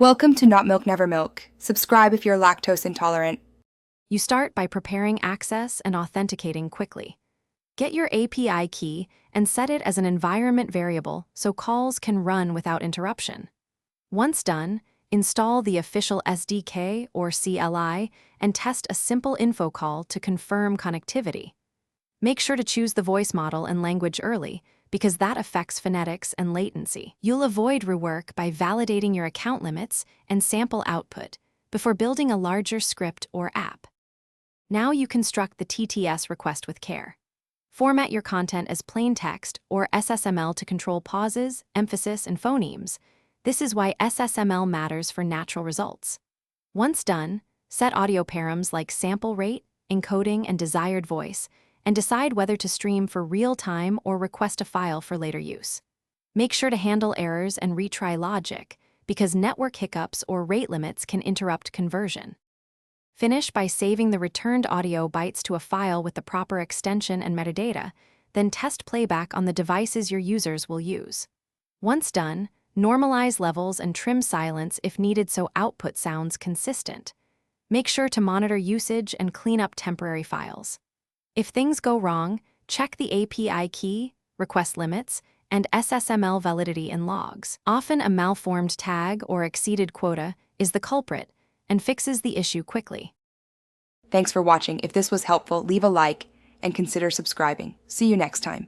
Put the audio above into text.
Welcome to Not Milk Never Milk. Subscribe if you're lactose intolerant. You start by preparing access and authenticating quickly. Get your API key and set it as an environment variable so calls can run without interruption. Once done, install the official SDK or CLI and test a simple info call to confirm connectivity. Make sure to choose the voice model and language early, because that affects phonetics and latency. You'll avoid rework by validating your account limits and sample output before building a larger script or app. Now you construct the TTS request with care. Format your content as plain text or SSML to control pauses, emphasis, and phonemes. This is why SSML matters for natural results. Once done, set audio params like sample rate, encoding, and desired voice, and decide whether to stream for real-time or request a file for later use. Make sure to handle errors and retry logic, because network hiccups or rate limits can interrupt conversion. Finish by saving the returned audio bytes to a file with the proper extension and metadata, then test playback on the devices your users will use. Once done, normalize levels and trim silence if needed so output sounds consistent. Make sure to monitor usage and clean up temporary files. If things go wrong, check the API key, request limits, and SSML validity in logs. Often a malformed tag or exceeded quota is the culprit and fixes the issue quickly. Thanks for watching. If this was helpful, leave a like and consider subscribing. See you next time.